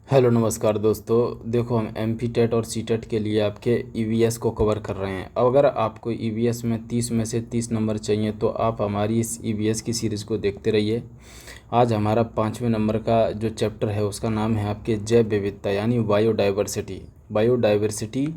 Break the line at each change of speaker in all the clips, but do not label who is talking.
Hello नमस्कार दोस्तों। देखो, हम एमपी टेट और सी टेट के लिए आपके ईवीएस को कवर कर रहे हैं। अब अगर आपको ईवीएस में 30 में से 30 नंबर चाहिए तो आप हमारी इस ईवीएस की सीरीज़ को देखते रहिए। आज हमारा 5वें नंबर का जो चैप्टर है उसका नाम है आपके जैव विविधता यानी बायोडाइवर्सिटी। बायोडाइवर्सिटी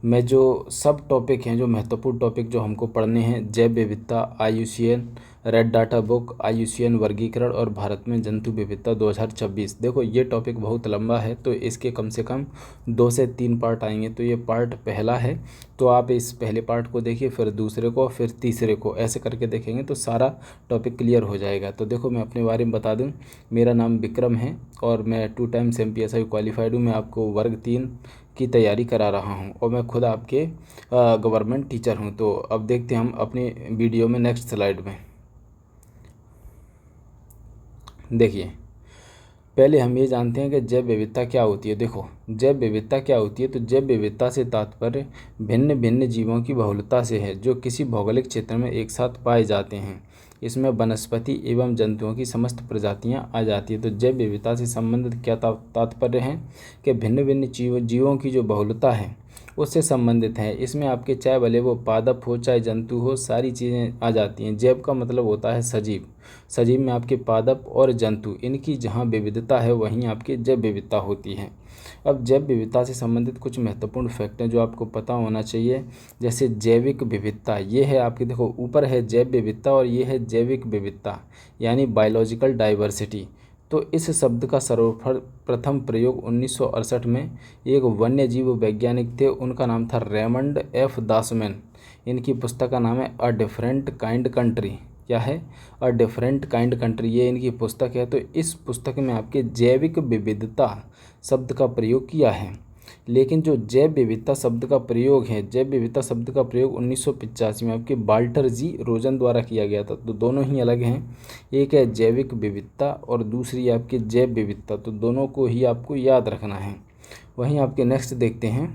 में जो सब टॉपिक हैं, जो महत्वपूर्ण टॉपिक जो हमको पढ़ने हैं, जैव विविधता, IUCN red data book, IUCN वर्गीकरण और भारत में जंतु विविधता 2026। देखो, ये टॉपिक बहुत लंबा है तो इसके कम से कम 2 से 3 पार्ट आएंगे। तो ये पार्ट पहला है, तो आप इस पहले पार्ट को देखिए, फिर दूसरे को, फिर तीसरे को, ऐसे करके देखेंगे तो सारा टॉपिक क्लियर हो जाएगा। तो देखो, मैं अपने बारे में बता दूं, मेरा नाम विक्रम है और मैं 2 टाइम्स MPSI क्वालिफाइड हूँ। मैं आपको वर्ग 3 की तैयारी करा रहा हूँ और मैं खुद आपके गवर्नमेंट टीचर हूँ। तो अब देखते हैं हम अपनी वीडियो में नेक्स्ट स्लाइड में। देखिए, पहले हम ये जानते हैं कि जैव विविधता क्या होती है। देखो, जैव विविधता क्या होती है, तो जैव विविधता से तात्पर्य भिन्न भिन्न जीवों की बहुलता से है जो किसी भौगोलिक क्षेत्र में एक साथ पाए जाते हैं। इसमें वनस्पति एवं जंतुओं की समस्त प्रजातियां आ जाती है। तो जैव विविधता से संबंधित क्या तात्पर्य है कि भिन्न भिन्न जीवों की जो बहुलता है उससे संबंधित है। इसमें आपके चाहे भले वो पादप हो चाहे जंतु हो, सारी चीज़ें आ जाती हैं। जैव का मतलब होता है सजीव। सजीव में आपके पादप और जंतु, इनकी जहाँ विविधता है वहीं आपकी जैव विविधता होती है। अब जैव विविधता से संबंधित कुछ महत्वपूर्ण फैक्ट हैं जो आपको पता होना चाहिए। जैसे जैविक विविधता, ये है आपकी, देखो ऊपर है जैव विविधता और ये है जैविक विविधता यानी बायोलॉजिकल डाइवर्सिटी। तो इस शब्द का सर्वप्रथम प्रयोग 1968 में एक वन्य जीव वैज्ञानिक थे, उनका नाम था रेमंड एफ दासमैन। इनकी पुस्तक का नाम है अ डिफरेंट काइंड कंट्री। क्या है? अ डिफरेंट काइंड कंट्री, ये इनकी पुस्तक है। तो इस पुस्तक में आपके जैविक विविधता शब्द का प्रयोग किया है। लेकिन जो जैव विविधता शब्द का प्रयोग है, जैव विविधता शब्द का प्रयोग 1985 में आपके वाल्टर जी रोजन द्वारा किया गया था। तो दोनों ही अलग हैं, एक है जैविक विविधता और दूसरी है आपकी जैव विविधता। तो दोनों को ही आपको याद रखना है। वहीं आपके नेक्स्ट देखते हैं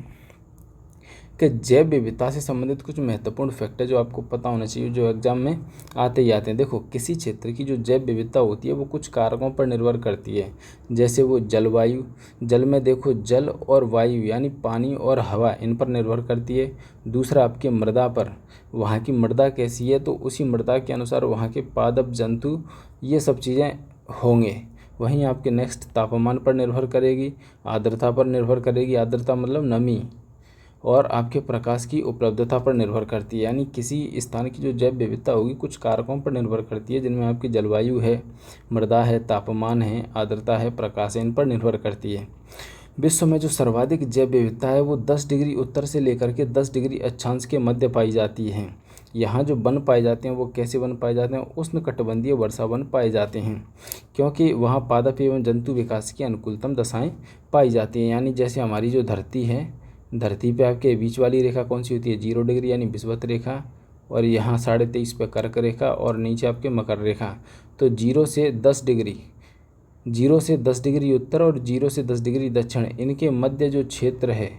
कि जैव विविधता से संबंधित कुछ महत्वपूर्ण फैक्टर जो आपको पता होना चाहिए, जो एग्जाम में आते ही आते हैं। देखो, किसी क्षेत्र की जो जैव विविधता होती है वो कुछ कारकों पर निर्भर करती है। जैसे वो जलवायु, जल में देखो जल और वायु यानी पानी और हवा, इन पर निर्भर करती है। दूसरा आपके मृदा पर, वहाँ की मृदा कैसी है तो उसी मृदा के अनुसार वहाँ के पादप जंतु, ये सब चीज़ें होंगे। वहीं आपके नेक्स्ट तापमान पर निर्भर करेगी, आर्द्रता पर निर्भर करेगी, आर्द्रता मतलब नमी, और आपके प्रकाश की उपलब्धता पर निर्भर करती है। यानी किसी स्थान की जो जैव विविधता होगी कुछ कारकों पर निर्भर करती है, जिनमें आपकी जलवायु है, मृदा है, तापमान है, आर्द्रता है, प्रकाश है, इन पर निर्भर करती है। विश्व में जो सर्वाधिक जैव विविधता है वो 10 डिग्री उत्तर से लेकर के 10 डिग्री अक्षांश के मध्य पाई जाती है। यहाँ जो वन पाए जाते हैं वो कैसे वन पाए जाते हैं? उष्णकटिबंधीय वर्षा वन पाए जाते हैं, क्योंकि वहाँ पादप एवं जंतु विकास की अनुकूलतम दशाएं पाई जाती हैं। यानी जैसे हमारी जो धरती है, धरती पे आपके बीच वाली रेखा कौन सी होती है? 0 डिग्री यानी विषुवत रेखा, और यहाँ 23.5 पे कर्क रेखा और नीचे आपके मकर रेखा। तो 0 से 10 डिग्री, 0 से 10 डिग्री उत्तर और 0 से 10 डिग्री दक्षिण, इनके मध्य जो क्षेत्र है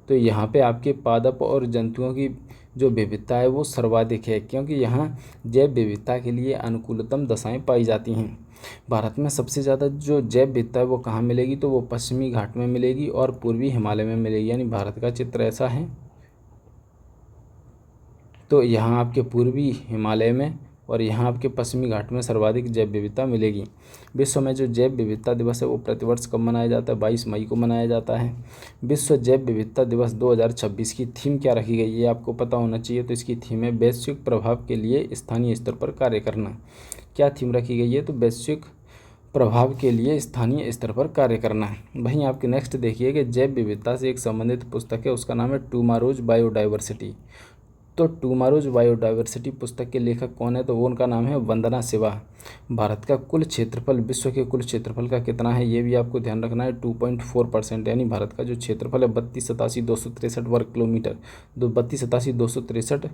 तो यहाँ पे आपके पादप और जंतुओं की जो विविधता है वो सर्वाधिक है, क्योंकि यहाँ जैव विविधता के लिए अनुकूलतम दशाएं पाई जाती हैं। भारत में सबसे ज़्यादा जो जैव विविधता है वो कहाँ मिलेगी? तो वो पश्चिमी घाट में मिलेगी और पूर्वी हिमालय में मिलेगी। यानी भारत का चित्र ऐसा है, तो यहाँ आपके पूर्वी हिमालय में और यहाँ आपके पश्चिमी घाट में सर्वाधिक जैव विविधता मिलेगी। विश्व में जो जैव विविधता दिवस है वो प्रतिवर्ष कब मनाया जाता है? 22 मई को मनाया जाता है। विश्व जैव विविधता दिवस 2026 की थीम क्या रखी गई है आपको पता होना चाहिए। तो इसकी थीम है वैश्विक प्रभाव के लिए स्थानीय स्तर पर कार्य करना। क्या थीम रखी गई है? तो वैश्विक प्रभाव के लिए स्थानीय स्तर पर कार्य करना है। वहीं आपके नेक्स्ट देखिए कि जैव विविधता से एक संबंधित पुस्तक है, उसका नाम है टुमारोज बायोडाइवर्सिटी। तो टुमारोज बायोडाइवर्सिटी पुस्तक के लेखक कौन है? तो वो उनका नाम है वंदना शिवा। भारत का कुल क्षेत्रफल विश्व के कुल क्षेत्रफल का कितना है ये भी आपको ध्यान रखना है, 2.4%। यानी भारत का जो क्षेत्रफल है 32,87,263 वर्ग किलोमीटर, 32,87,263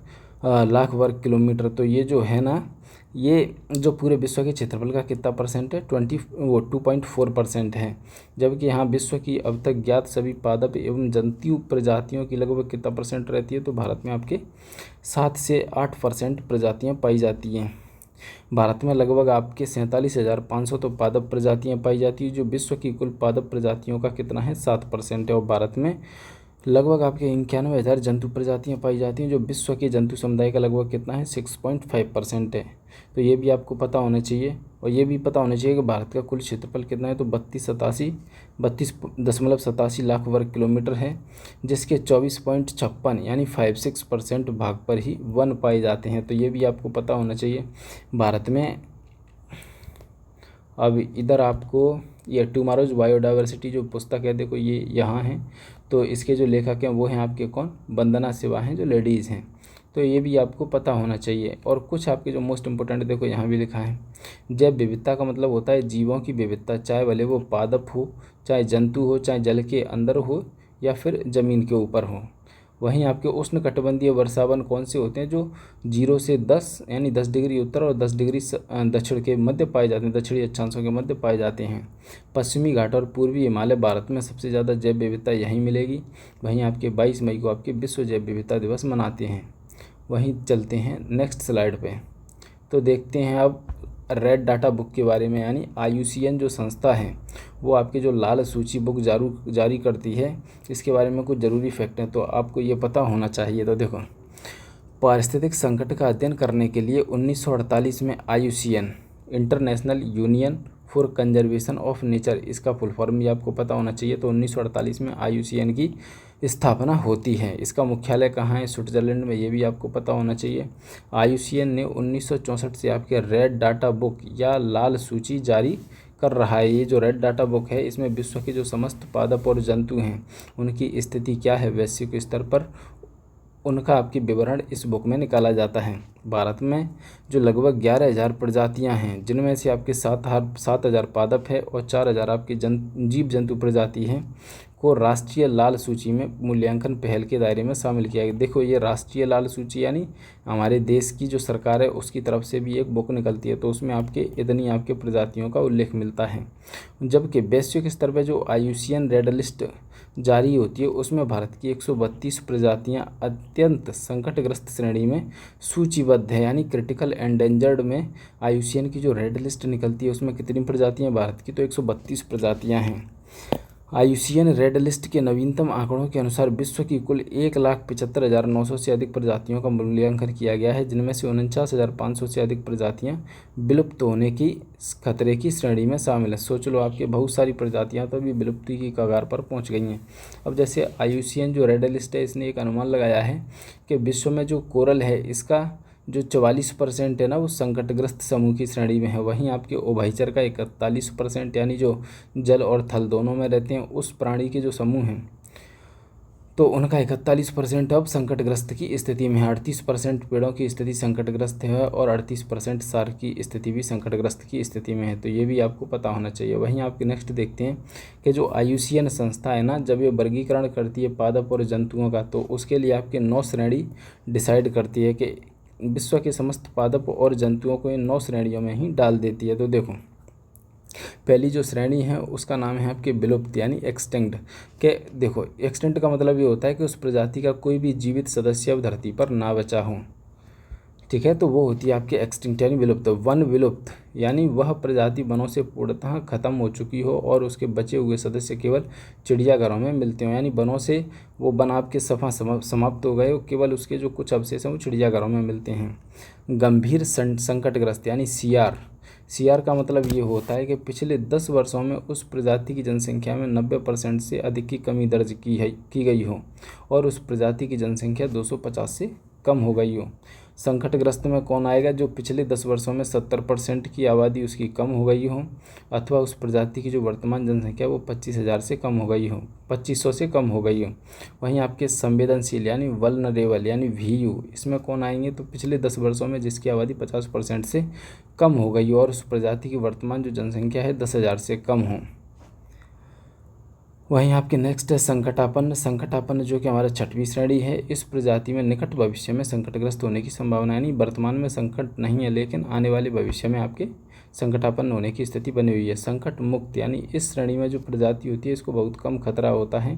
लाख वर्ग किलोमीटर। तो ये जो है ना, ये जो पूरे विश्व के क्षेत्रफल का कितना परसेंट है? 2.4% है। जबकि यहाँ विश्व की अब तक ज्ञात सभी पादप एवं जंतु प्रजातियों की लगभग कितना परसेंट रहती है? तो भारत में आपके 7 से 8% प्रजातियाँ पाई जाती हैं। भारत में लगभग आपके 47,500 तो पादप प्रजातियां पाई जाती है, जो विश्व की कुल पादप प्रजातियों का कितना है 7% है। और भारत में लगभग आपके 91,000 जंतु प्रजातियां पाई जाती हैं, जो विश्व के जंतु समुदाय का लगभग कितना है 6.5% है। तो ये भी आपको पता होना चाहिए। और ये भी पता होना चाहिए कि भारत का कुल क्षेत्रफल कितना है, तो 32.87 लाख वर्ग किलोमीटर है, जिसके 24.56 यानी 56% भाग पर ही वन पाए जाते हैं। तो ये भी आपको पता होना चाहिए भारत में। अब इधर आपको ये टुमारोज बायोडाइवर्सिटी जो पुस्तक है, देखो ये यहाँ है। तो इसके जो लेखक हैं वो हैं आपके कौन, वंदना शिवा हैं, जो लेडीज़ हैं। तो ये भी आपको पता होना चाहिए। और कुछ आपके जो मोस्ट इम्पोर्टेंट देखो यहाँ भी लिखा है, जैव विविधता का मतलब होता है जीवों की विविधता, चाहे भले वो पादप हो, चाहे जंतु हो, चाहे जल के अंदर हो या फिर ज़मीन के ऊपर हो। वहीं आपके उष्णकटिबंधीय वर्षावन कौन से होते हैं, जो 0 से 10 यानी 10 डिग्री उत्तर और 10 डिग्री दक्षिण के मध्य पाए जाते हैं, दक्षिणी अक्षांशों के मध्य पाए जाते हैं। पश्चिमी घाट और पूर्वी हिमालय भारत में सबसे ज़्यादा जैव विविधता यहीं मिलेगी। वहीं आपके 22 मई को आपके विश्व जैव विविधता दिवस मनाते हैं। वहीं चलते हैं नेक्स्ट स्लाइड पे, तो देखते हैं अब रेड डाटा बुक के बारे में। यानी IUCN जो संस्था है वो आपके जो लाल सूची बुक जारी करती है, इसके बारे में कुछ ज़रूरी फैक्ट हैं, तो आपको ये पता होना चाहिए। तो देखो, पारिस्थितिक संकट का अध्ययन करने के लिए 1948 में IUCN international union for conservation of nature, इसका फुल फॉर्म भी आपको पता होना चाहिए। तो 1948 में IUCN की स्थापना होती है। इसका मुख्यालय कहाँ है, स्विट्ज़रलैंड में, ये भी आपको पता होना चाहिए। IUCN ने 1964 से आपके रेड डाटा बुक या लाल सूची जारी कर रहा है। ये जो रेड डाटा बुक है, इसमें विश्व के जो समस्त पादप और जंतु हैं उनकी स्थिति क्या है वैश्विक स्तर पर, उनका आपकी विवरण इस बुक में निकाला जाता है। भारत में जो लगभग 11,000 प्रजातियां हैं, जिनमें से आपके 7,000 पादप है और 4,000 आपकी जीव जंतु प्रजाति हैं, को राष्ट्रीय लाल सूची में मूल्यांकन पहल के दायरे में शामिल किया गया। देखो, ये राष्ट्रीय लाल सूची यानी हमारे देश की जो सरकार है उसकी तरफ से भी एक बुक निकलती है, तो उसमें आपके इतनी आपके प्रजातियों का उल्लेख मिलता है। जबकि वैश्विक स्तर पर जो IUCN रेड लिस्ट जारी होती है, उसमें भारत की 132 प्रजातियां अत्यंत संकटग्रस्त श्रेणी में सूचीबद्ध है। यानी क्रिटिकल एंडेंजर्ड में IUCN की जो रेड लिस्ट निकलती है उसमें कितनी प्रजातियां भारत की, तो 132 प्रजातियां हैं। IUCN रेड लिस्ट के नवीनतम आंकड़ों के अनुसार विश्व की कुल 1,75,900 से अधिक प्रजातियों का मूल्यांकन किया गया है, जिनमें से 49,500 से अधिक प्रजातियां विलुप्त होने की खतरे की श्रेणी में शामिल है। सोच लो, आपके बहुत सारी प्रजातियां तो अभी विलुप्ति की कगार पर पहुंच गई हैं। अब जैसे IUCN जो रेड लिस्ट है, इसने एक अनुमान लगाया है कि विश्व में जो कोरल है इसका जो 44% है ना, वो संकटग्रस्त समूह की श्रेणी में है। वहीं आपके उभयचर का 41% यानी जो जल और थल दोनों में रहते हैं उस प्राणी के जो समूह हैं, तो उनका 41% अब संकटग्रस्त की स्थिति में है। 38% पेड़ों की स्थिति संकटग्रस्त है और 38% सार की स्थिति भी संकटग्रस्त की स्थिति में है। तो ये भी आपको पता होना चाहिए। वहीं आपके नेक्स्ट देखते हैं कि जो IUCN संस्था है ना, जब ये वर्गीकरण करती है पादप और जंतुओं का, तो उसके लिए आपके 9 श्रेणी डिसाइड करती है कि विश्व के समस्त पादप और जंतुओं को इन 9 श्रेणियों में ही डाल देती है। तो देखो, पहली जो श्रेणी है उसका नाम है आपके विलुप्त यानी एक्सटिंक्ट। के देखो, एक्सटिंक्ट का मतलब ये होता है कि उस प्रजाति का कोई भी जीवित सदस्य अब धरती पर ना बचा हो। ठीक है, तो वो होती है आपके एक्सटिंक्ट यानी विलुप्त। वन विलुप्त यानी वह प्रजाति वनों से पूर्णतः खत्म हो चुकी हो और उसके बचे हुए सदस्य केवल चिड़ियाघरों में मिलते हो। यानी वनों से वो वन आपके समाप्त हो गए, केवल उसके जो कुछ अवशेष हैं वो चिड़ियाघरों में मिलते हैं। गंभीर संकटग्रस्त यानी CR का मतलब ये होता है कि पिछले 10 वर्षों में उस प्रजाति की जनसंख्या में 90% से अधिक की कमी दर्ज की गई हो और उस प्रजाति की जनसंख्या 250 से कम हो गई हो। संकटग्रस्त में कौन आएगा, जो पिछले 10 वर्षों में 70% की आबादी उसकी कम हो गई हो, अथवा उस प्रजाति की जो वर्तमान जनसंख्या वो 25,000 से कम हो गई हो, 2500 से कम हो गई हो। वहीं आपके संवेदनशील यानी वल्नरेबल यानी VU, इसमें कौन आएंगे, तो पिछले 10 वर्षों में जिसकी आबादी 50% से कम हो गई हो और उस प्रजाति की वर्तमान जो जनसंख्या है 10,000 से कम हो। वहीं आपके नेक्स्ट है संकटापन्न जो कि हमारा 6वीं श्रेणी है। इस प्रजाति में निकट भविष्य में संकटग्रस्त होने की संभावना, यानी वर्तमान में संकट नहीं है लेकिन आने वाले भविष्य में आपके संकटापन्न होने की स्थिति बनी हुई है। संकट मुक्त यानी इस श्रेणी में जो प्रजाति होती है इसको बहुत कम खतरा होता है।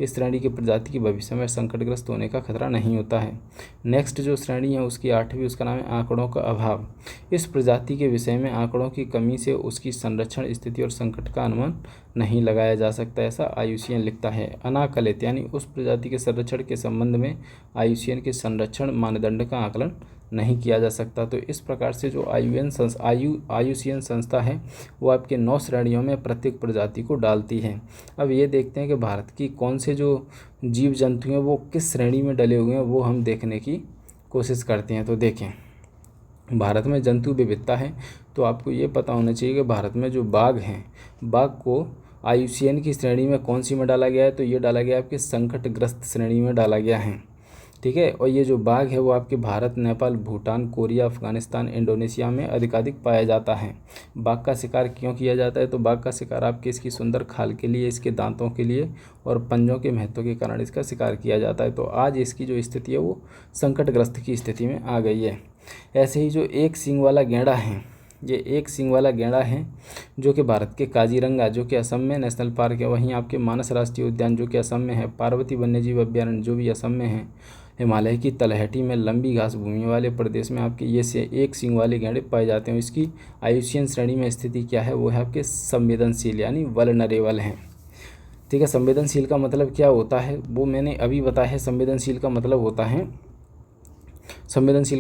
इस श्रेणी की प्रजाति की भविष्य में संकटग्रस्त होने का खतरा नहीं होता है। नेक्स्ट जो श्रेणी है उसकी 8वीं, उसका नाम है आंकड़ों का अभाव। इस प्रजाति के विषय में आंकड़ों की कमी से उसकी संरक्षण स्थिति और संकट का अनुमान नहीं लगाया जा सकता, ऐसा IUCN लिखता है। अनाकलित यानी उस प्रजाति के संरक्षण के संबंध में IUCN के संरक्षण मानदंड का आकलन नहीं किया जा सकता। तो इस प्रकार से जो IUCN संस्था है वो आपके 9 श्रेणियों में प्रत्येक प्रजाति को डालती है। अब ये देखते हैं कि भारत की कौन से जो जीव जंतु हैं वो किस श्रेणी में डले हुए हैं, वो हम देखने की कोशिश करते हैं। तो देखें, भारत में जंतु विविधता है, तो आपको ये पता होना चाहिए कि भारत में जो बाघ हैं, बाघ को IUCN की श्रेणी में कौन सी में डाला गया है, तो ये डाला गया है आपके संकटग्रस्त श्रेणी में डाला गया है, ठीक है। और ये जो बाघ है वो आपके भारत, नेपाल, भूटान, कोरिया, अफगानिस्तान, इंडोनेशिया में अधिकाधिक पाया जाता है। बाघ का शिकार क्यों किया जाता है, तो बाघ का शिकार आपके इसकी सुंदर खाल के लिए, इसके दांतों के लिए और पंजों के महत्व के कारण इसका शिकार किया जाता है। तो आज इसकी जो स्थिति है वो संकटग्रस्त की स्थिति में आ गई है। ऐसे ही जो एक सींग वाला गैंडा है, ये एक सींग वाला गैंडा है जो कि भारत के काजीरंगा जो कि असम में नेशनल पार्क है, वहीं आपके मानस राष्ट्रीय उद्यान जो कि असम में है, पार्वती वन्यजीव अभ्यारण्य जो भी असम में है, हिमालय की तलहटी में लंबी घास भूमि वाले प्रदेश में आपके ये से एक सींग वाले गैंडे पाए जाते हैं। इसकी IUCN श्रेणी में स्थिति क्या है, वो है आपके संवेदनशील यानी वल्नरेबल हैं, ठीक है। संवेदनशील का मतलब क्या होता है वो मैंने अभी बताया है। संवेदनशील का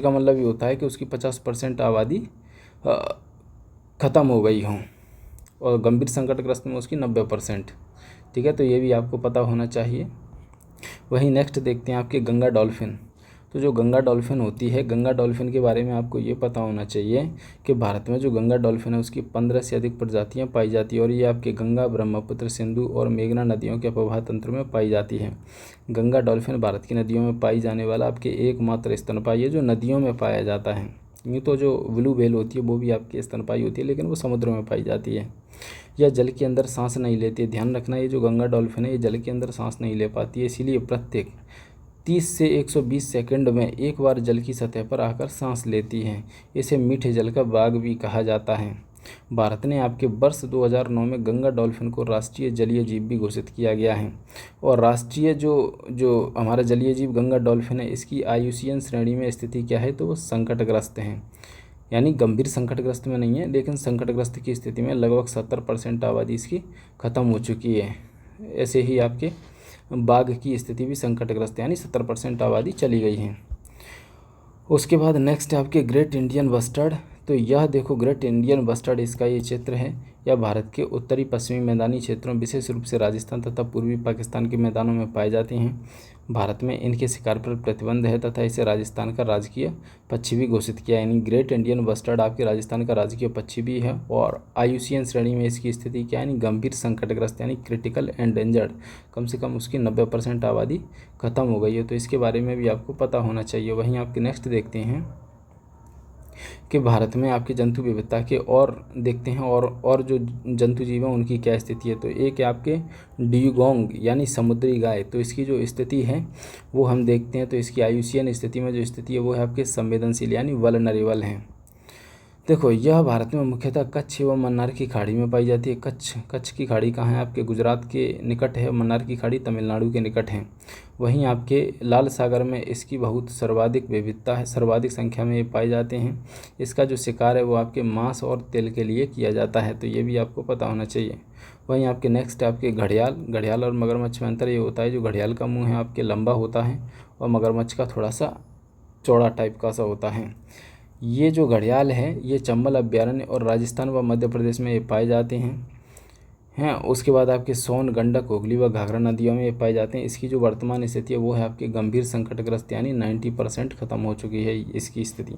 मतलब ये होता है कि उसकी 50% आबादी ख़त्म हो गई हो और गंभीर संकटग्रस्त में उसकी 90%, ठीक है। तो ये भी आपको पता होना चाहिए। वहीं नेक्स्ट देखते हैं आपके गंगा डॉल्फिन। तो जो गंगा डॉल्फिन होती है, गंगा डॉल्फिन के बारे में आपको ये पता होना चाहिए कि भारत में जो गंगा डॉल्फिन है उसकी 15 से अधिक प्रजातियां पाई जाती है और ये आपके गंगा, ब्रह्मपुत्र, सिंधु और मेघना नदियों के प्रवाह तंत्र में पाई जाती है। गंगा डॉल्फिन भारत की नदियों में पाई जाने वाला आपके एकमात्र स्तनपायी है जो नदियों में पाया जाता है। यूँ तो जो ब्लू व्हेल होती है वो भी आपकी स्तनपायी होती है, लेकिन वो समुद्र में पाई जाती है। यह जल के अंदर सांस नहीं लेती है। ध्यान रखना, ये जो गंगा डॉल्फिन है ये जल के अंदर सांस नहीं ले पाती है, इसीलिए प्रत्येक 30 से 120 सेकंड में एक बार जल की सतह पर आकर सांस लेती है। इसे मीठे जल का बाघ भी कहा जाता है। भारत ने आपके वर्ष 2009 में गंगा डॉल्फिन को राष्ट्रीय जलीय जीव भी घोषित किया गया है। और राष्ट्रीय जो हमारा जलीय जीव गंगा डॉल्फिन है इसकी IUCN श्रेणी में स्थिति क्या है, तो वो संकटग्रस्त हैं, यानी गंभीर संकटग्रस्त में नहीं है, लेकिन संकटग्रस्त की स्थिति में लगभग 70% आबादी इसकी ख़त्म हो चुकी है। ऐसे ही आपके बाघ की स्थिति भी संकटग्रस्त है, यानी 70% आबादी चली गई है। उसके बाद नेक्स्ट है आपके ग्रेट इंडियन बस्टर्ड। तो यह देखो, ग्रेट इंडियन बस्टर्ड इसका ये क्षेत्र है। यह भारत के उत्तरी पश्चिमी मैदानी क्षेत्रों, विशेष रूप से राजस्थान तथा पूर्वी पाकिस्तान के मैदानों में पाए जाते हैं। भारत में इनके शिकार पर प्रतिबंध है तथा इसे राजस्थान का राजकीय पक्षी भी घोषित किया है। यानी ग्रेट इंडियन बस्टर्ड आपके राजस्थान का राजकीय पक्षी भी है। और IUCN श्रेणी में इसकी स्थिति क्या है, यानी गंभीर संकटग्रस्त यानी क्रिटिकल एंडेंजर्ड। कम से कम उसकी 90% आबादी खत्म हो गई है, तो इसके बारे में भी आपको पता होना चाहिए। वहीं आपके नेक्स्ट देखते हैं कि भारत में आपकी जंतु विविधता के और देखते हैं और जो जंतु जीव हैं उनकी क्या स्थिति है। तो एक है आपके ड्यूगोंग यानी समुद्री गाय। तो इसकी जो स्थिति है वो हम देखते हैं। तो इसकी IUCN स्थिति में जो स्थिति है वो है आपके संवेदनशील यानी वल्नरेबल हैं। देखो, यह भारत में मुख्यतः कच्छ एवं मन्नार की खाड़ी में पाई जाती है। कच्छ की खाड़ी कहाँ है, आपके गुजरात के निकट है। मन्नार की खाड़ी तमिलनाडु के निकट है। वहीं आपके लाल सागर में इसकी बहुत सर्वाधिक विविधता है, सर्वाधिक संख्या में ये पाए जाते हैं। इसका जो शिकार है वो आपके मांस और तेल के लिए किया जाता है, तो ये भी आपको पता होना चाहिए। वहीं आपके नेक्स्ट आपके घड़ियाल और मगरमच्छ में अंतर ये होता है, जो घड़ियाल का मुँह है आपके लंबा होता है और मगरमच्छ का थोड़ा सा चौड़ा टाइप का सा होता है। ये जो घड़ियाल है ये चंबल अभ्यारण्य और राजस्थान व मध्य प्रदेश में ये पाए जाते हैं। उसके बाद आपके सोन, गंडक, हुगली व घाघरा नदियों में ये पाए जाते हैं। इसकी जो वर्तमान स्थिति है वो है आपके गंभीर संकटग्रस्त यानी 90% ख़त्म हो चुकी है इसकी स्थिति।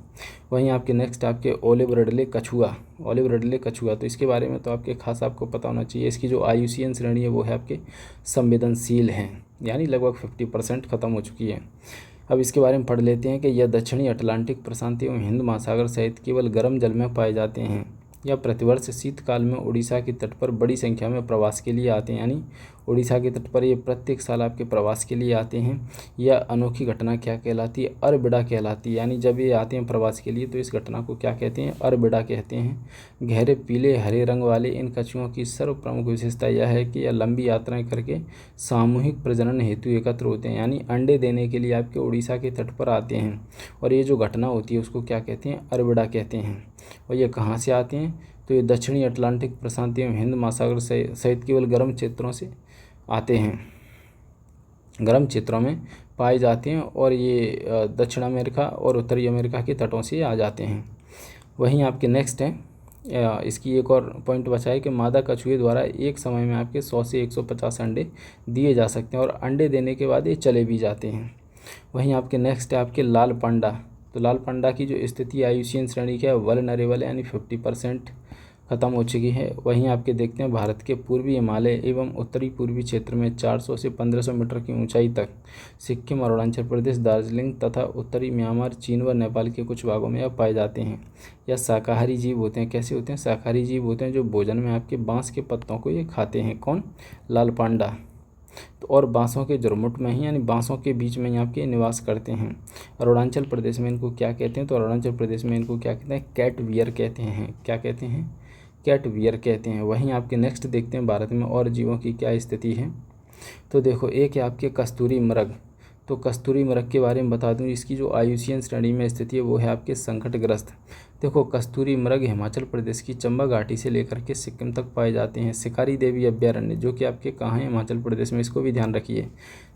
वहीं आपके नेक्स्ट आपके ओलिव रिडले कछुआ। तो इसके बारे में तो आपके खास आपको पता होना चाहिए। इसकी जो IUCN श्रेणी है वो है आपके संवेदनशील हैं, यानी लगभग 50% ख़त्म हो चुकी है। अब इसके बारे में पढ़ लेते हैं कि यह दक्षिणी अटलांटिक, प्रशांत एवं हिंद महासागर सहित केवल गर्म जल में पाए जाते हैं। यह प्रतिवर्ष शीतकाल में उड़ीसा के तट पर बड़ी संख्या में प्रवास के लिए आते हैं, यानी उड़ीसा के तट पर ये प्रत्येक साल आपके प्रवास के लिए आते हैं। यह अनोखी घटना क्या कहलाती है? अरबिडा कहलाती है। यानी जब ये आते हैं प्रवास के लिए तो इस घटना को क्या कहते हैं? अरबिडा कहते हैं। गहरे पीले हरे रंग वाले इन कछुओं की सर्व प्रमुख विशेषता यह है कि यह लंबी यात्राएं करके सामूहिक प्रजनन हेतु एकत्र होते हैं, यानी अंडे देने के लिए आपके उड़ीसा के तट पर आते हैं। और ये जो घटना होती है उसको क्या कहते हैं? अरबिडा कहते हैं। और ये कहाँ से आते हैं? तो ये दक्षिणी अटलांटिक, प्रशांत एवं हिंद महासागर सहित केवल गर्म क्षेत्रों से आते हैं, गर्म क्षेत्रों में पाए जाते हैं। और ये दक्षिण अमेरिका और उत्तरी अमेरिका के तटों से आ जाते हैं। वहीं आपके नेक्स्ट है, इसकी एक और पॉइंट बचा है कि मादा कछुए द्वारा एक समय में आपके 100 से 150 अंडे दिए जा सकते हैं और अंडे देने के बाद ये चले भी जाते हैं। वहीं आपके नेक्स्ट है आपके लाल पांडा। तो लाल पांडा की जो स्थिति IUCN श्रेणी की है वल्नरेबल यानी 50% ख़त्म हो चुकी है। वहीं आपके देखते हैं भारत के पूर्वी हिमालय एवं उत्तरी पूर्वी क्षेत्र में 400 से 1500 मीटर की ऊंचाई तक सिक्किम, अरुणाचल प्रदेश, दार्जिलिंग तथा उत्तरी म्यांमार, चीन व नेपाल के कुछ भागों में अब पाए जाते हैं। यह शाकाहारी जीव होते हैं। कैसे होते हैं? शाकाहारी जीव होते हैं जो भोजन में आपके बाँस के पत्तों को ये खाते हैं। कौन? लाल पांडा। तो और बांसों के झुरमुट में ही यानी बांसों के बीच में ही आपके निवास करते हैं। अरुणाचल प्रदेश में इनको क्या कहते हैं? तो अरुणाचल प्रदेश में इनको क्या कहते हैं? कैटवियर कहते हैं। क्या कहते हैं? कैटवियर कहते हैं। वहीं आपके नेक्स्ट देखते हैं भारत में और जीवों की क्या स्थिति है। तो देखो, एक है आपके कस्तूरी मृग। तो कस्तूरी मृग के बारे में बता दूं, इसकी जो IUCN श्रेणी में स्थिति है वो है आपके संकटग्रस्त। देखो, कस्तूरी मृग हिमाचल प्रदेश की चंबा घाटी से लेकर के सिक्किम तक पाए जाते हैं। शिकारी देवी अभ्यारण्य जो कि आपके कहाँ है? हिमाचल प्रदेश में। इसको भी ध्यान रखिए,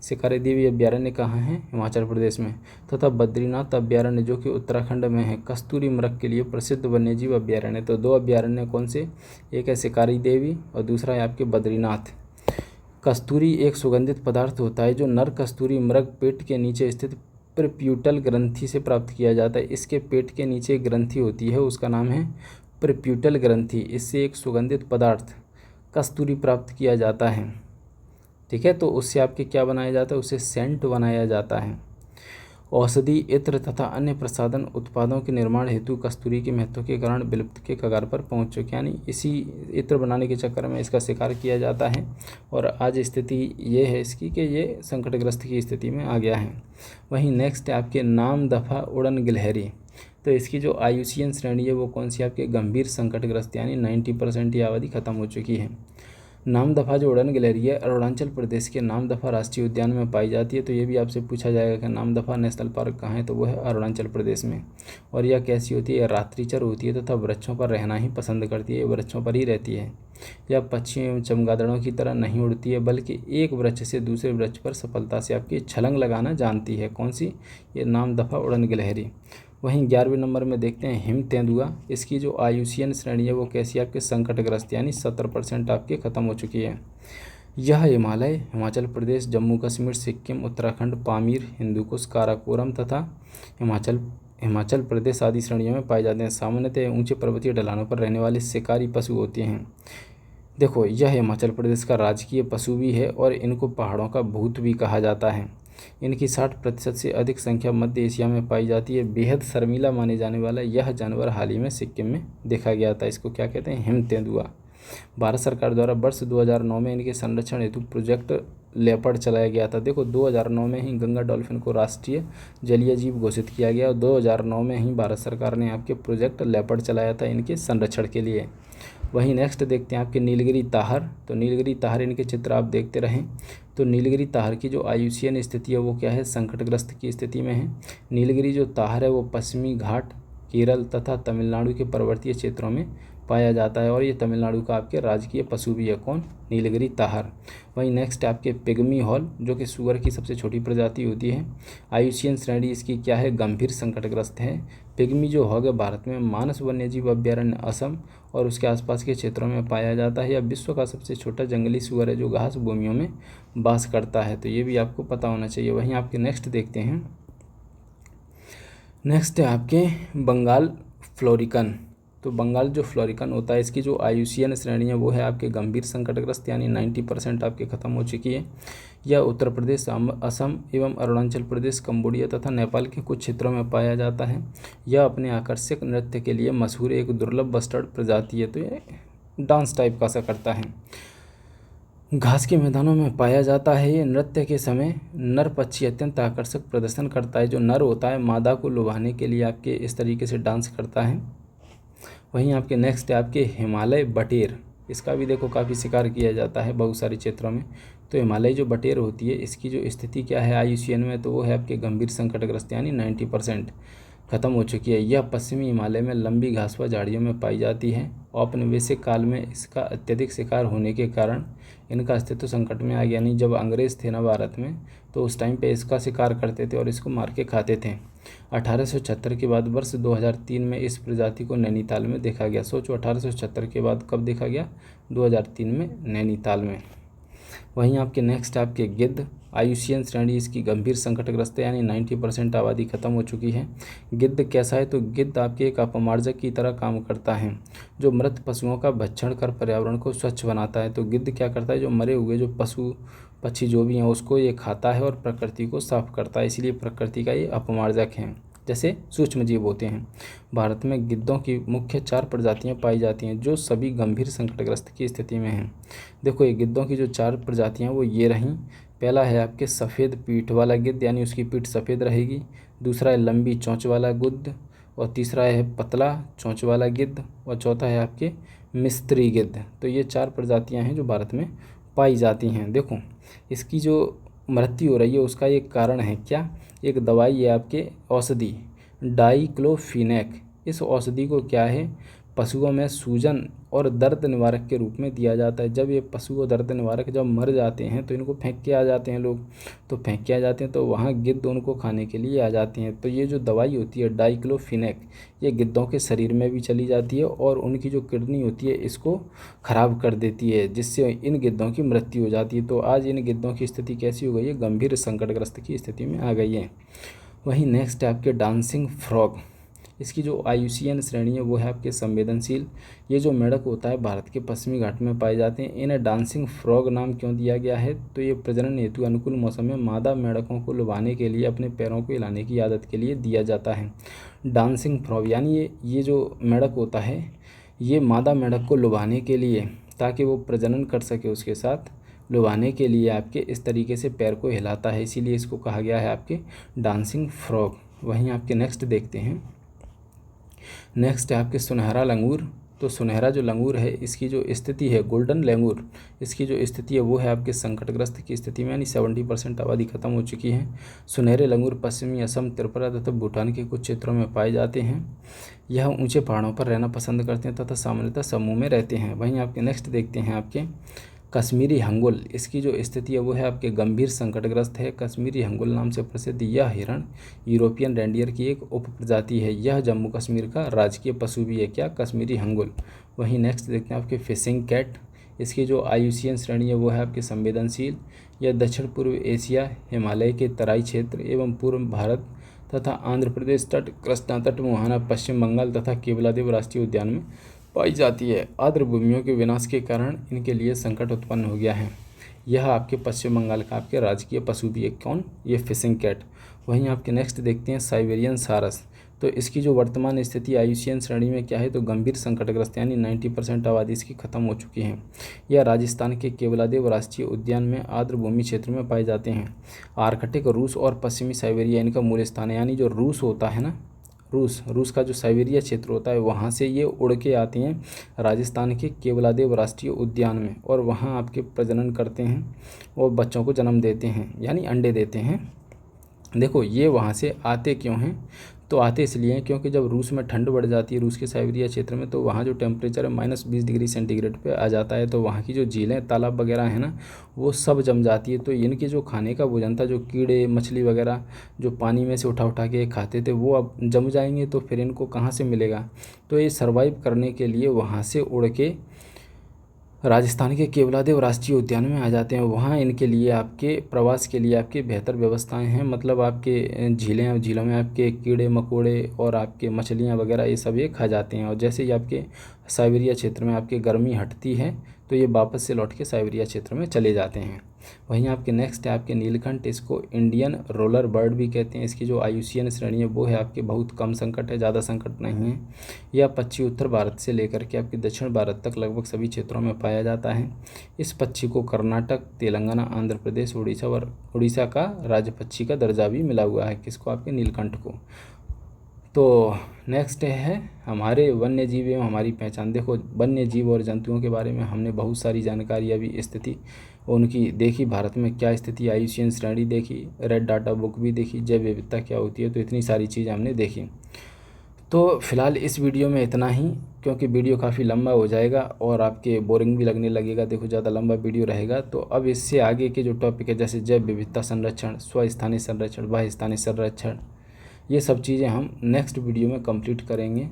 शिकारी देवी अभ्यारण्य कहाँ है? हिमाचल प्रदेश में। तथा बद्रीनाथ अभ्यारण्य जो कि उत्तराखंड में है, कस्तूरी मृग के लिए प्रसिद्ध वन्यजीव अभ्यारण्य। तो 2 अभ्यारण्य कौन से? एक है शिकारी देवी और दूसरा है आपके बद्रीनाथ। कस्तूरी एक सुगंधित पदार्थ होता है जो नर कस्तूरी मृग पेट के नीचे स्थित प्रीप्यूटल ग्रंथि से प्राप्त किया जाता है। इसके पेट के नीचे एक ग्रंथि होती है, उसका नाम है प्रीप्यूटल ग्रंथि। इससे एक सुगंधित पदार्थ कस्तूरी प्राप्त किया जाता है। ठीक है, तो उससे आपके क्या बनाया जाता है? उससे सेंट बनाया जाता है। औषधि, इत्र तथा अन्य प्रसाधन उत्पादों के निर्माण हेतु कस्तूरी के महत्व के कारण विलुप्त के कगार पर पहुंच चुके, यानी इसी इत्र बनाने के चक्कर में इसका शिकार किया जाता है। और आज स्थिति ये है इसकी कि ये संकटग्रस्त की स्थिति में आ गया है। वहीं नेक्स्ट है आपके नाम दफ़ा उड़न गिलहरी। तो इसकी जो IUCN श्रेणी है वो कौन सी? आपके गंभीर संकटग्रस्त, यानी 90% की आबादी खत्म हो चुकी है। नामदफा जो उड़न गिलहरी है अरुणाचल प्रदेश के नामदफा राष्ट्रीय उद्यान में पाई जाती है। तो ये भी आपसे पूछा जाएगा कि नामदफा नेशनल पार्क कहाँ है? तो वो है अरुणाचल प्रदेश में। और यह कैसी होती है? रात्रिचर होती है तथा वृक्षों पर रहना ही पसंद करती है, वृक्षों पर ही रहती है। यह पक्षियों एवं चमगादड़ों की तरह नहीं उड़ती है, बल्कि एक वृक्ष से दूसरे वृक्ष पर सफलता से आपकी छलांग लगाना जानती है। कौन सी? ये नामदफा उड़न गिलहरी। वहीं 11वें नंबर में देखते हैं हिम तेंदुआ। इसकी जो IUCN श्रेणी है वो कैसी? आपके संकटग्रस्त, यानी 70% आपके ख़त्म हो चुकी है। यह हिमालय, हिमाचल प्रदेश, जम्मू कश्मीर, सिक्किम, उत्तराखंड, पामीर, हिंदुकुश, काराकोरम तथा हिमाचल प्रदेश आदि श्रेणियों में पाए जाते हैं। सामान्यतः ऊंचे पर्वतीय ढलानों पर रहने वाले शिकारी पशु होते हैं। देखो, यह हिमाचल प्रदेश का राजकीय पशु भी है और इनको पहाड़ों का भूत भी कहा जाता है। इनकी 60% से अधिक संख्या मध्य एशिया में पाई जाती है। बेहद शर्मीला माने जाने वाला यह जानवर हाल ही में सिक्किम में देखा गया था। इसको क्या कहते हैं? हिम तेंदुआ। भारत सरकार द्वारा वर्ष 2009 में इनके संरक्षण हेतु प्रोजेक्ट लेपर्ड चलाया गया था। देखो, 2009 में ही गंगा डॉल्फिन को राष्ट्रीय जलीय जीव घोषित किया गया और 2009 में ही भारत सरकार ने आपके प्रोजेक्ट लेपर्ड चलाया था इनके संरक्षण के लिए। वहीं नेक्स्ट देखते हैं आपके नीलगिरी ताहर। तो नीलगिरी ताहर, इनके चित्र आप देखते रहें। तो नीलगिरी ताहर की जो IUCN स्थिति है वो क्या है? संकटग्रस्त की स्थिति में है। नीलगिरी जो ताहर है वो पश्चिमी घाट, केरल तथा तमिलनाडु के पर्वतीय क्षेत्रों में पाया जाता है और ये तमिलनाडु का आपके राजकीय पशु भी है। कौन? नीलगिरी ताहर। वहीं नेक्स्ट आपके पिग्मी हॉल जो कि सुअर की सबसे छोटी प्रजाति होती है। IUCN श्रेणी इसकी क्या है? गंभीर संकटग्रस्त है। पिग्मी जो हॉग है भारत में मानस वन्यजीव अभ्यारण्य असम और उसके आसपास के क्षेत्रों में पाया जाता है। यह विश्व का सबसे छोटा जंगली सुअर है जो घास भूमियों में वास करता है। तो ये भी आपको पता होना चाहिए। वहीं आपके नेक्स्ट देखते हैं, नेक्स्ट है आपके बंगाल फ्लोरिकन। तो बंगाल जो फ्लोरिकन होता है इसकी जो IUCN श्रेणी है वो है आपके गंभीर संकटग्रस्त, यानी 90% आपके ख़त्म हो चुकी है। यह उत्तर प्रदेश, असम एवं अरुणाचल प्रदेश, कंबोडिया तथा नेपाल के कुछ क्षेत्रों में पाया जाता है। यह अपने आकर्षक नृत्य के लिए मशहूर एक दुर्लभ बस्टर्ड प्रजाति है। तो ये डांस टाइप का सा करता है। घास के मैदानों में पाया जाता है। ये नृत्य के समय नर पक्षी अत्यंत आकर्षक प्रदर्शन करता है। जो नर होता है मादा को लुभाने के लिए आपके इस तरीके से डांस करता है। वहीं आपके नेक्स्ट है आपके हिमालय बटेर। इसका भी देखो काफ़ी शिकार किया जाता है बहुत सारे क्षेत्रों में। तो हिमालय जो बटेर होती है इसकी जो स्थिति क्या है IUCN में, तो वो है आपके गंभीर संकटग्रस्त, यानी 90% ख़त्म हो चुकी है। यह पश्चिमी हिमालय में लंबी घासवा झाड़ियों में पाई जाती है। औपनिवेशिक काल में इसका अत्यधिक शिकार होने के कारण इनका अस्तित्व संकट में आ गया। यानी जब अंग्रेज़ थे ना भारत में, तो उस टाइम पे इसका शिकार करते थे और इसको मार के खाते थे। 1876 के बाद वर्ष 2003 में इस प्रजाति को नैनीताल में देखा गया। सोचो 1876 के बाद कब देखा गया? 2003 में नैनीताल में। वहीं आपके नेक्स्ट आपके गिद्ध। IUCN श्रेणी इसकी गंभीर संकटग्रस्त है, यानी 90% आबादी खत्म हो चुकी है। गिद्ध कैसा है? तो गिद्ध आपके एक अपमार्जक की तरह काम करता है, जो मृत पशुओं का भक्षण कर पर्यावरण को स्वच्छ बनाता है। तो गिद्ध क्या करता है? जो मरे हुए जो पशु पक्षी जो भी हैं उसको ये खाता है और प्रकृति को साफ करता है, इसलिए प्रकृति का ये अपमार्जक है, जैसे सूक्ष्म जीव होते हैं। भारत में गिद्धों की मुख्य 4 प्रजातियां पाई जाती हैं, जो सभी गंभीर संकटग्रस्त की स्थिति में हैं। देखो ये गिद्धों की जो 4 प्रजातियां वो ये रहीं। पहला है आपके सफ़ेद पीठ वाला गिद्ध, यानी उसकी पीठ सफ़ेद रहेगी। दूसरा है लंबी चोंच वाला गिद्ध, और तीसरा है पतला चोंच वाला गिद्ध, और चौथा है आपके मिस्त्री गिद्ध। तो ये 4 प्रजातियाँ हैं जो भारत में पाई जाती हैं। देखो इसकी जो मृत्यु हो रही है उसका एक कारण है क्या? एक दवाई है आपके औषधि डाइक्लोफिनेक। इस औषधि को क्या है? पशुओं में सूजन और दर्द निवारक के रूप में दिया जाता है। जब ये पशु दर्द निवारक जब मर जाते हैं तो इनको फेंक के आ जाते हैं लोग, तो फेंक के आ जाते हैं तो वहाँ गिद्ध उनको खाने के लिए आ जाती हैं। तो ये जो दवाई होती है डाइक्लोफिनेक, ये गिद्धों के शरीर में भी चली जाती है और उनकी जो किडनी होती है इसको ख़राब कर देती है, जिससे इन गिद्धों की मृत्यु हो जाती है। तो आज इन गिद्धों की स्थिति कैसी हो गई है? गंभीर संकटग्रस्त की स्थिति में आ गई है। वहीं नेक्स्ट है आपके डांसिंग फ्रॉग। इसकी जो IUCN श्रेणी है वो है आपके संवेदनशील। ये जो मेंढक होता है भारत के पश्चिमी घाट में पाए जाते हैं। इन्हें डांसिंग फ्रॉग नाम क्यों दिया गया है? तो ये प्रजनन हेतु अनुकूल मौसम में मादा मेंढकों को लुभाने के लिए अपने पैरों को हिलाने की आदत के लिए दिया जाता है। डांसिंग फ्रॉग यानी ये जो मेंढक होता है ये मादा मेंढक को लुभाने के लिए, ताकि वो प्रजनन कर सके उसके साथ, लुभाने के लिए आपके इस तरीके से पैर को हिलाता है, इसीलिए इसको कहा गया है आपके डांसिंग फ्रॉग। वहीं आपके नेक्स्ट देखते हैं। नेक्स्ट है आपके सुनहरा लंगूर। तो सुनहरा जो लंगूर है इसकी जो स्थिति है, गोल्डन लंगूर, इसकी जो स्थिति है वो है आपके संकटग्रस्त की स्थिति में, यानी 70% आबादी खत्म हो चुकी है। सुनहरे लंगूर पश्चिमी असम, त्रिपुरा तथा भूटान के कुछ क्षेत्रों में पाए जाते हैं। यह ऊंचे पहाड़ों पर रहना पसंद करते हैं तथा सामान्यतः समूह में रहते हैं। वहीं आपके नेक्स्ट देखते हैं आपके कश्मीरी हंगुल। इसकी जो स्थिति है वो है आपके गंभीर संकटग्रस्त है। कश्मीरी हंगुल नाम से प्रसिद्ध यह हिरण यूरोपियन रेंडियर की एक उपप्रजाति है। यह जम्मू कश्मीर का राजकीय पशु भी है क्या? कश्मीरी हंगुल। वहीं नेक्स्ट देखते हैं आपके फिशिंग कैट। इसकी जो IUCN श्रेणी है वो है आपके संवेदनशील। यह दक्षिण पूर्व एशिया, हिमालय के तराई क्षेत्र एवं पूर्व भारत तथा आंध्र प्रदेश तट, कृष्णा तट, मोहाना, पश्चिम बंगाल तथा केवलादेव राष्ट्रीय उद्यान में पाई जाती है। आर्द्र भूमियों के विनाश के कारण इनके लिए संकट उत्पन्न हो गया है। यह आपके पश्चिम बंगाल का आपके राजकीय पशु भी है। कौन? ये फिशिंग कैट। वहीं आपके नेक्स्ट देखते हैं साइबेरियन सारस। तो इसकी जो वर्तमान स्थिति IUCN श्रेणी में क्या है? तो गंभीर संकटग्रस्त, यानी 90% आबादी इसकी खत्म हो चुकी है। यह राजस्थान के केवलादेव राष्ट्रीय उद्यान में आर्द्र भूमि क्षेत्र में पाए जाते हैं। आर्कटिक रूस और पश्चिमी साइबेरिया इनका मूल स्थान है। यानी जो रूस होता है ना, रूस का जो साइबेरिया क्षेत्र होता है वहाँ से ये उड़ के आती हैं राजस्थान के केवलादेव राष्ट्रीय उद्यान में, और वहाँ आपके प्रजनन करते हैं और बच्चों को जन्म देते हैं, यानी अंडे देते हैं। देखो ये वहाँ से आते क्यों हैं? तो आते इसलिए हैं क्योंकि जब रूस में ठंड बढ़ जाती है, रूस के साइबेरिया क्षेत्र में, तो वहाँ जो टेम्परेचर है -20 डिग्री सेंटीग्रेड पे आ जाता है। तो वहाँ की जो झीलें, तालाब वगैरह है ना, वो सब जम जाती है। तो इनके जो खाने का भोजन था, जो कीड़े मछली वगैरह जो पानी में से उठा उठा के खाते थे, वो अब जम जाएंगे, तो फिर इनको कहाँ से मिलेगा? तो ये सर्वाइव करने के लिए वहाँ से उड़ के राजस्थान के केवलादेव राष्ट्रीय उद्यान में आ जाते हैं। वहाँ इनके लिए आपके प्रवास के लिए आपके बेहतर व्यवस्थाएं हैं। मतलब आपके झीलों में आपके कीड़े मकोड़े और आपके मछलियाँ वगैरह ये सब ये खा जाते हैं। और जैसे ही आपके साइबेरिया क्षेत्र में आपके गर्मी हटती है तो ये वापस से लौट के साइबेरिया क्षेत्र में चले जाते हैं। वहीं आपके नेक्स्ट है आपके नीलकंठ, इसको इंडियन रोलर बर्ड भी कहते हैं। इसकी जो आयुसीएन श्रेणी है वो है आपके बहुत कम संकट है, ज़्यादा संकट नहीं है। यह पक्षी उत्तर भारत से लेकर के आपके दक्षिण भारत तक लगभग सभी क्षेत्रों में पाया जाता है। इस पक्षी को कर्नाटक, तेलंगाना, आंध्र प्रदेश, उड़ीसा का राज्य पक्षी का दर्जा भी मिला हुआ है। किसको? आपके नीलकंठ को। तो नेक्स्ट है हमारे वन्य जीव एवं हमारी पहचान। देखो, वन्य जीव और जंतुओं के बारे में हमने बहुत सारी जानकारी अभी स्थिति उनकी देखी, भारत में क्या स्थिति, आयुसीएन श्रेणी देखी, रेड डाटा बुक भी देखी, जैव विविधता क्या होती है, तो इतनी सारी चीज़ हमने देखी। तो फिलहाल इस वीडियो में इतना ही, क्योंकि वीडियो काफ़ी लंबा हो जाएगा और आपके बोरिंग भी लगने लगेगा। देखो, ज़्यादा लंबा वीडियो रहेगा। तो अब इससे आगे के जो टॉपिक है, जैसे जैव विविधता संरक्षण, स्वस्थानीय संरक्षण, बाह्यस्थानीय संरक्षण, ये सब चीज़ें हम नेक्स्ट वीडियो में कंप्लीट करेंगे।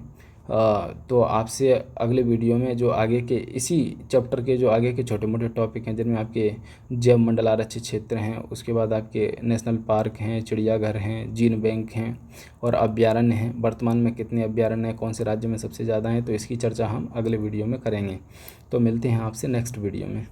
तो आपसे अगले वीडियो में जो आगे के इसी चैप्टर के जो आगे के छोटे मोटे टॉपिक हैं, जिनमें आपके जैव मंडल आरक्षित क्षेत्र हैं, उसके बाद आपके नेशनल पार्क हैं, चिड़ियाघर हैं, जीन बैंक हैं और अभयारण्य हैं, वर्तमान में कितने अभयारण्य हैं, कौन से राज्य में सबसे ज़्यादा हैं, तो इसकी चर्चा हम अगले वीडियो में करेंगे। तो मिलते हैं आपसे नेक्स्ट वीडियो में।